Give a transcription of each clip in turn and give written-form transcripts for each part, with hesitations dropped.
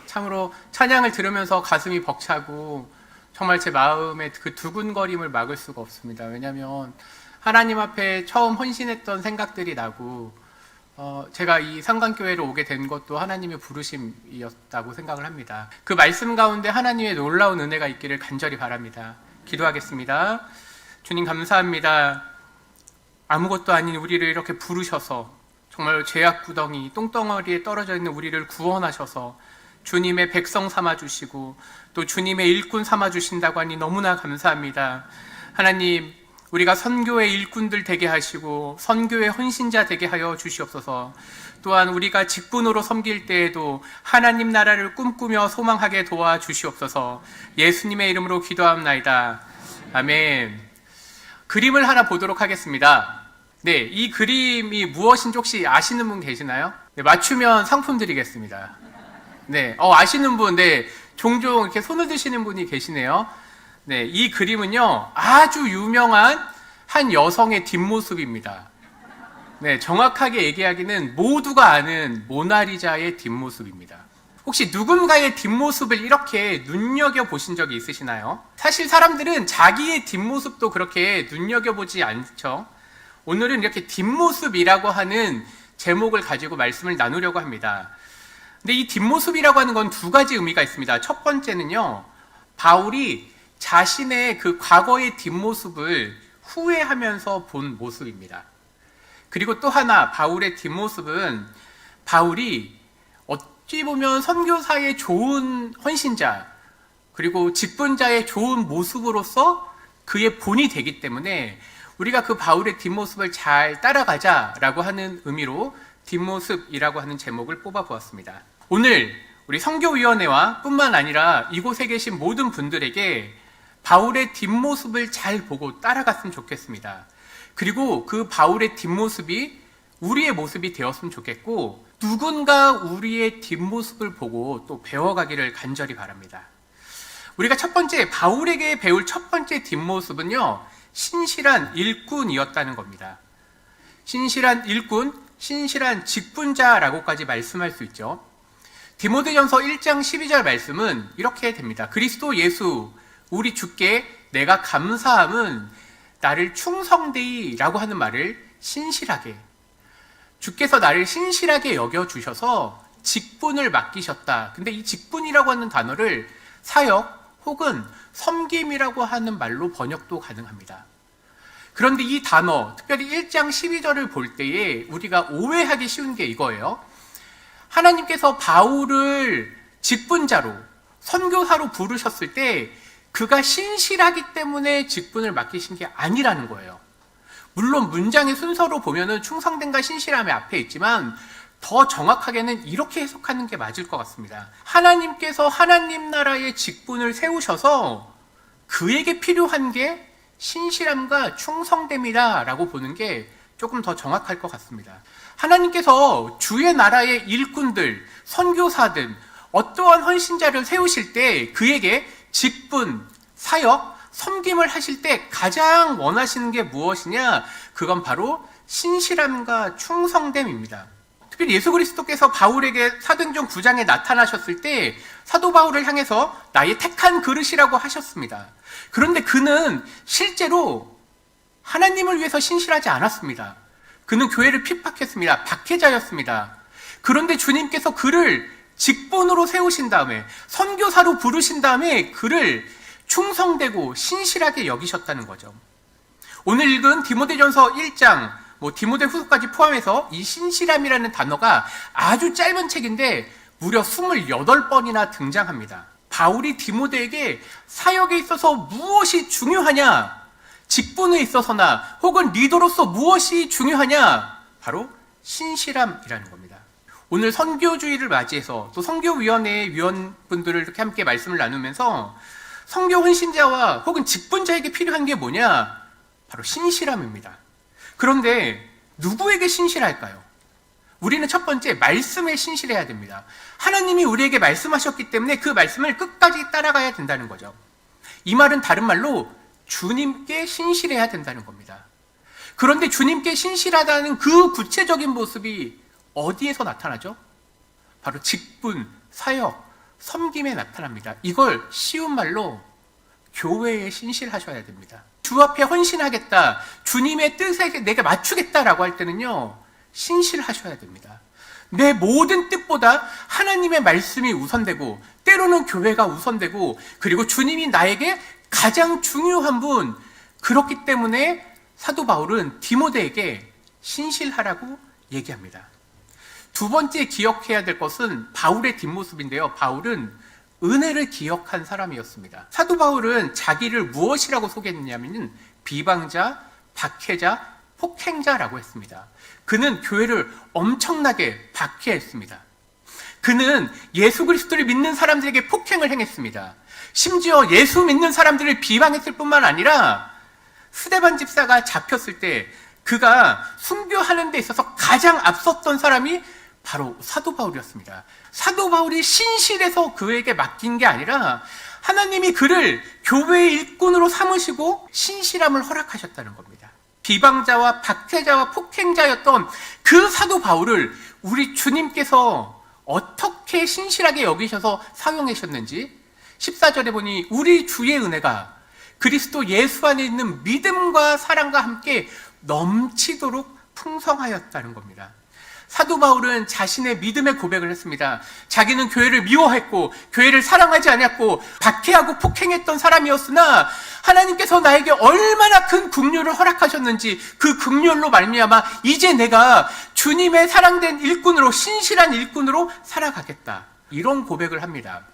참으로 찬양을 들으면서 가슴이 벅차고 정말 제 마음의 그 두근거림을 막을 수가 없습니다. 왜냐하면 하나님 앞에 처음 헌신했던 생각들이 나고 제가 이 상관교회로 오게 된 것도 하나님의 부르심이었다고 생각을 합니다. 그 말씀 가운데 하나님의 놀라운 은혜가 있기를 간절히 바랍니다. 기도하겠습니다. 주님 감사합니다. 아무것도 아닌 우리를 이렇게 부르셔서 정말 죄악 구덩이 똥덩어리에 떨어져 있는 우리를 구원하셔서 주님의 백성 삼아주시고 또 주님의 일꾼 삼아주신다고 하니 너무나 감사합니다. 하나님, 우리가 선교의 일꾼들 되게 하시고 선교의 헌신자 되게 하여 주시옵소서. 또한 우리가 직분으로 섬길 때에도 하나님 나라를 꿈꾸며 소망하게 도와주시옵소서. 예수님의 이름으로 기도합나이다. 아멘. 그림을 하나 보도록 하겠습니다. 네, 이 그림이 무엇인지 혹시 아시는 분 계시나요? 네, 맞추면 상품 드리겠습니다. 네, 아시는 분, 네, 종종 이렇게 손을 드시는 분이 계시네요. 네, 이 그림은요, 아주 유명한 한 여성의 뒷모습입니다. 네, 정확하게 얘기하기는 모두가 아는 모나리자의 뒷모습입니다. 혹시 누군가의 뒷모습을 이렇게 눈여겨보신 적이 있으시나요? 사실 사람들은 자기의 뒷모습도 그렇게 눈여겨보지 않죠. 오늘은 이렇게 뒷모습이라고 하는 제목을 가지고 말씀을 나누려고 합니다. 근데 이 뒷모습이라고 하는 건 두 가지 의미가 있습니다. 첫 번째는요, 바울이 자신의 그 과거의 뒷모습을 후회하면서 본 모습입니다. 그리고 또 하나, 바울의 뒷모습은 바울이 어찌 보면 선교사의 좋은 헌신자, 그리고 직분자의 좋은 모습으로서 그의 본이 되기 때문에 우리가 그 바울의 뒷모습을 잘 따라가자라고 하는 의미로 뒷모습이라고 하는 제목을 뽑아보았습니다. 오늘 우리 선교위원회와 뿐만 아니라 이곳에 계신 모든 분들에게 바울의 뒷모습을 잘 보고 따라갔으면 좋겠습니다. 그리고 그 바울의 뒷모습이 우리의 모습이 되었으면 좋겠고, 누군가 우리의 뒷모습을 보고 또 배워가기를 간절히 바랍니다. 우리가 첫 번째, 바울에게 배울 첫 번째 뒷모습은요, 신실한 일꾼이었다는 겁니다. 신실한 일꾼, 신실한 직분자라고까지 말씀할 수 있죠. 디모데전서 1장 12절 말씀은 이렇게 됩니다. 그리스도 예수 우리 주께 내가 감사함은 나를 충성되이 라고 하는 말을 신실하게, 주께서 나를 신실하게 여겨주셔서 직분을 맡기셨다. 근데 이 직분이라고 하는 단어를 사역 혹은 섬김이라고 하는 말로 번역도 가능합니다. 그런데 이 단어, 특별히 1장 12절을 볼 때에 우리가 오해하기 쉬운 게 이거예요. 하나님께서 바울을 직분자로, 선교사로 부르셨을 때 그가 신실하기 때문에 직분을 맡기신 게 아니라는 거예요. 물론 문장의 순서로 보면은 충성됨과 신실함이 앞에 있지만 더 정확하게는 이렇게 해석하는 게 맞을 것 같습니다. 하나님께서 하나님 나라의 직분을 세우셔서 그에게 필요한 게 신실함과 충성됨이다 라고 보는 게 조금 더 정확할 것 같습니다. 하나님께서 주의 나라의 일꾼들, 선교사들, 어떠한 헌신자를 세우실 때 그에게 직분, 사역, 섬김을 하실 때 가장 원하시는 게 무엇이냐? 그건 바로 신실함과 충성됨입니다. 특별히 예수 그리스도께서 바울에게 사도행전 9장에 나타나셨을 때 사도 바울을 향해서 나의 택한 그릇이라고 하셨습니다. 그런데 그는 실제로 하나님을 위해서 신실하지 않았습니다. 그는 교회를 핍박했습니다. 박해자였습니다. 그런데 주님께서 그를 직분으로 세우신 다음에, 선교사로 부르신 다음에 그를 충성되고 신실하게 여기셨다는 거죠. 오늘 읽은 디모데전서 1장, 디모데 후서까지 포함해서 이 신실함이라는 단어가 아주 짧은 책인데 무려 28번이나 등장합니다. 바울이 디모데에게 사역에 있어서 무엇이 중요하냐, 직분에 있어서나 혹은 리더로서 무엇이 중요하냐, 바로 신실함이라는 겁니다. 오늘 선교주의를 맞이해서 또 선교위원회의 위원분들을 이렇게 함께 말씀을 나누면서 선교 헌신자와 혹은 직분자에게 필요한 게 뭐냐? 바로 신실함입니다. 그런데 누구에게 신실할까요? 우리는 첫 번째, 말씀에 신실해야 됩니다. 하나님이 우리에게 말씀하셨기 때문에 그 말씀을 끝까지 따라가야 된다는 거죠. 이 말은 다른 말로 주님께 신실해야 된다는 겁니다. 그런데 주님께 신실하다는 그 구체적인 모습이 어디에서 나타나죠? 바로 직분, 사역, 섬김에 나타납니다. 이걸 쉬운 말로 교회에 신실하셔야 됩니다. 주 앞에 헌신하겠다, 주님의 뜻에 내가 맞추겠다라고 할 때는요, 신실하셔야 됩니다. 내 모든 뜻보다 하나님의 말씀이 우선되고, 때로는 교회가 우선되고, 그리고 주님이 나에게 가장 중요한 분, 그렇기 때문에 사도 바울은 디모데에게 신실하라고 얘기합니다. 두 번째 기억해야 될 것은 바울의 뒷모습인데요. 바울은 은혜를 기억한 사람이었습니다. 사도 바울은 자기를 무엇이라고 소개했냐면 비방자, 박해자, 폭행자라고 했습니다. 그는 교회를 엄청나게 박해했습니다. 그는 예수 그리스도를 믿는 사람들에게 폭행을 행했습니다. 심지어 예수 믿는 사람들을 비방했을 뿐만 아니라 스데반 집사가 잡혔을 때 그가 순교하는 데 있어서 가장 앞섰던 사람이 바로 사도 바울이었습니다. 사도 바울이 신실해서 그에게 맡긴 게 아니라 하나님이 그를 교회의 일꾼으로 삼으시고 신실함을 허락하셨다는 겁니다. 비방자와 박해자와 폭행자였던 그 사도 바울을 우리 주님께서 어떻게 신실하게 여기셔서 사용하셨는지 14절에 보니 우리 주의 은혜가 그리스도 예수 안에 있는 믿음과 사랑과 함께 넘치도록 풍성하였다는 겁니다. 사도 바울은 자신의 믿음의 고백을 했습니다. 자기는 교회를 미워했고 교회를 사랑하지 않았고 박해하고 폭행했던 사람이었으나 하나님께서 나에게 얼마나 큰 긍휼을 허락하셨는지 그 긍휼로 말미암아 이제 내가 주님의 사랑된 일꾼으로, 신실한 일꾼으로 살아가겠다, 이런 고백을 합니다.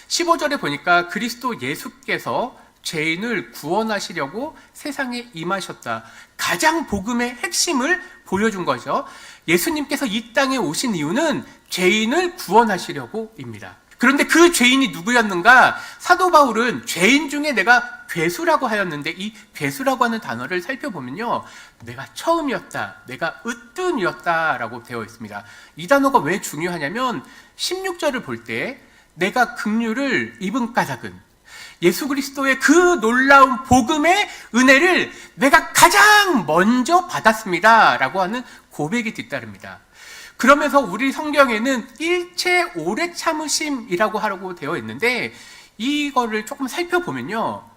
15절에 보니까 그리스도 예수께서 죄인을 구원하시려고 세상에 임하셨다. 가장 복음의 핵심을 보여준 거죠. 예수님께서 이 땅에 오신 이유는 죄인을 구원하시려고입니다. 그런데 그 죄인이 누구였는가? 사도 바울은 죄인 중에 내가 괴수라고 하였는데, 이 괴수라고 하는 단어를 살펴보면요, 내가 처음이었다, 내가 으뜸이었다라고 되어 있습니다. 이 단어가 왜 중요하냐면 16절을 볼 때 내가 긍휼을 입은 까닭은 예수 그리스도의 그 놀라운 복음의 은혜를 내가 가장 먼저 받았습니다 라고 하는 고백이 뒤따릅니다. 그러면서 우리 성경에는 일체 오래 참으심이라고 하라고 되어 있는데, 이거를 조금 살펴보면요,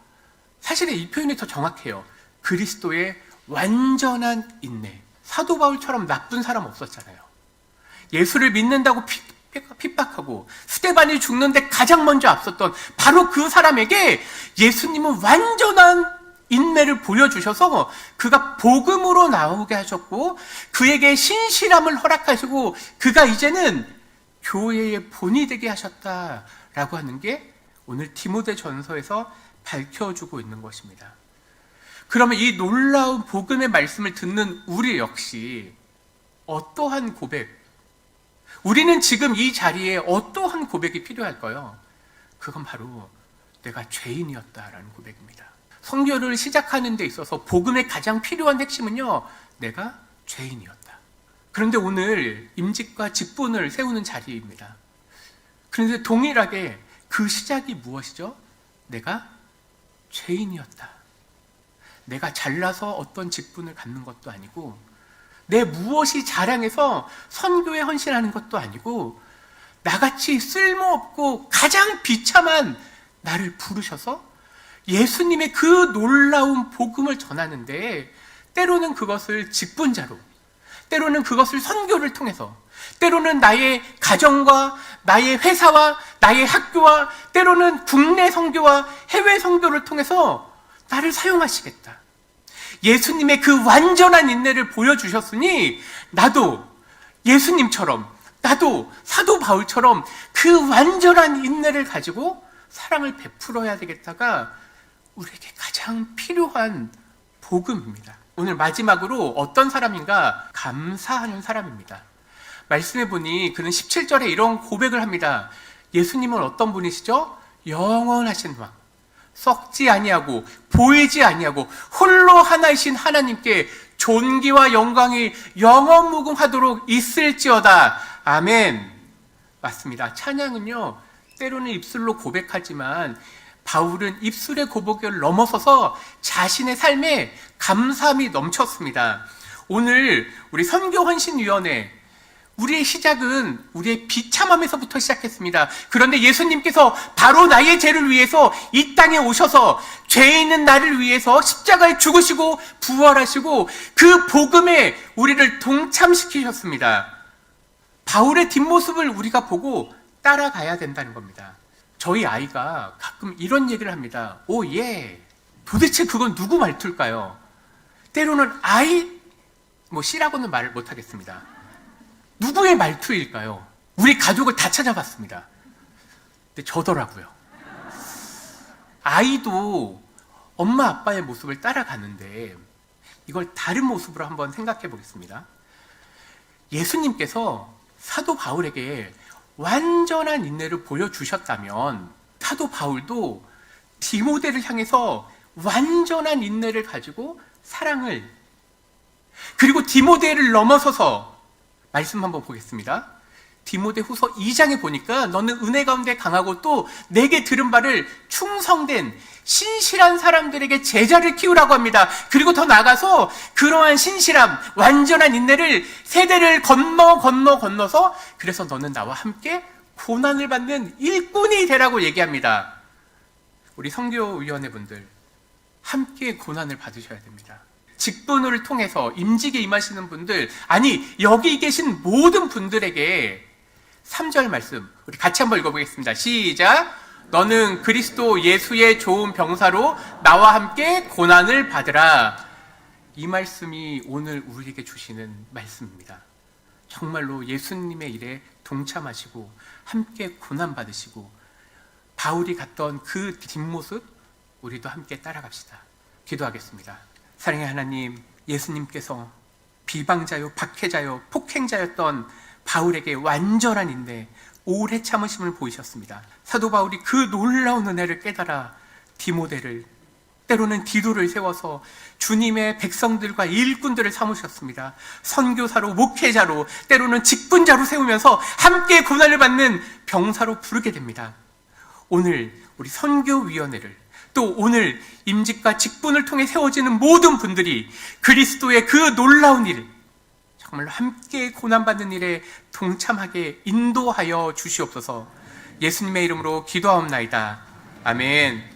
사실은 이 표현이 더 정확해요. 그리스도의 완전한 인내. 사도 바울처럼 나쁜 사람 없었잖아요. 예수를 믿는다고 핍박하고 스데반이 죽는데 가장 먼저 앞섰던 바로 그 사람에게 예수님은 완전한 인내를 보여주셔서 그가 복음으로 나오게 하셨고 그에게 신실함을 허락하시고 그가 이제는 교회의 본이 되게 하셨다라고 하는 게 오늘 디모데전서에서 밝혀주고 있는 것입니다. 그러면 이 놀라운 복음의 말씀을 듣는 우리 역시 어떠한 고백, 우리는 지금 이 자리에 어떠한 고백이 필요할까요? 그건 바로 내가 죄인이었다라는 고백입니다. 선교를 시작하는 데 있어서 복음의 가장 필요한 핵심은요, 내가 죄인이었다. 그런데 오늘 임직과 직분을 세우는 자리입니다. 그런데 동일하게 그 시작이 무엇이죠? 내가 죄인이었다. 내가 잘나서 어떤 직분을 갖는 것도 아니고 내 무엇이 자랑해서 선교에 헌신하는 것도 아니고 나같이 쓸모없고 가장 비참한 나를 부르셔서 예수님의 그 놀라운 복음을 전하는데, 때로는 그것을 직분자로, 때로는 그것을 선교를 통해서, 때로는 나의 가정과 나의 회사와 나의 학교와 때로는 국내 선교와 해외 선교를 통해서 나를 사용하시겠다. 예수님의 그 완전한 인내를 보여주셨으니 나도 예수님처럼, 나도 사도 바울처럼 그 완전한 인내를 가지고 사랑을 베풀어야 되겠다가 우리에게 가장 필요한 복음입니다. 오늘 마지막으로 어떤 사람인가? 감사하는 사람입니다. 말씀해 보니 그는 17절에 이런 고백을 합니다. 예수님은 어떤 분이시죠? 영원하신 왕, 썩지 아니하고 보이지 아니하고 홀로 하나이신 하나님께 존귀와 영광이 영원무궁하도록 있을지어다. 아멘. 맞습니다. 찬양은요, 때로는 입술로 고백하지만 바울은 입술의 고백을 넘어서서 자신의 삶에 감사함이 넘쳤습니다. 오늘 우리 선교헌신위원회, 우리의 시작은 우리의 비참함에서부터 시작했습니다. 그런데 예수님께서 바로 나의 죄를 위해서 이 땅에 오셔서 죄 있는 나를 위해서 십자가에 죽으시고 부활하시고 그 복음에 우리를 동참시키셨습니다. 바울의 뒷모습을 우리가 보고 따라가야 된다는 겁니다. 저희 아이가 가끔 이런 얘기를 합니다. 오, 예. 도대체 그건 누구 말투일까요? 때로는 C라고는 말을 못하겠습니다. 누구의 말투일까요? 우리 가족을 다 찾아봤습니다. 근데 저더라고요. 아이도 엄마 아빠의 모습을 따라가는데 이걸 다른 모습으로 한번 생각해 보겠습니다. 예수님께서 사도 바울에게 완전한 인내를 보여주셨다면 사도 바울도 디모데를 향해서 완전한 인내를 가지고 사랑을, 그리고 디모데를 넘어서서 말씀 한번 보겠습니다. 디모데 후서 2장에 보니까 너는 은혜 가운데 강하고 또 내게 들은 바를 충성된 신실한 사람들에게 제자를 키우라고 합니다. 그리고 더 나아가서 그러한 신실함, 완전한 인내를 세대를 건너서 그래서 너는 나와 함께 고난을 받는 일꾼이 되라고 얘기합니다. 우리 선교위원회 분들 함께 고난을 받으셔야 됩니다. 직분을 통해서 임직에 임하시는 분들, 아니 여기 계신 모든 분들에게 3절 말씀 우리 같이 한번 읽어보겠습니다. 시작. 너는 그리스도 예수의 좋은 병사로 나와 함께 고난을 받으라. 이 말씀이 오늘 우리에게 주시는 말씀입니다. 정말로 예수님의 일에 동참하시고 함께 고난 받으시고 바울이 갔던 그 뒷모습 우리도 함께 따라갑시다. 기도하겠습니다. 사랑의 하나님, 예수님께서 비방자요, 박해자요, 폭행자였던 바울에게 완전한 인내, 오래 참으심을 보이셨습니다. 사도 바울이 그 놀라운 은혜를 깨달아 디모데를, 때로는 디도를 세워서 주님의 백성들과 일꾼들을 삼으셨습니다. 선교사로, 목회자로, 때로는 직분자로 세우면서 함께 고난을 받는 병사로 부르게 됩니다. 오늘 우리 선교위원회를, 또 오늘 임직과 직분을 통해 세워지는 모든 분들이 그리스도의 그 놀라운 일, 정말로 함께 고난받는 일에 동참하게 인도하여 주시옵소서. 예수님의 이름으로 기도하옵나이다. 아멘.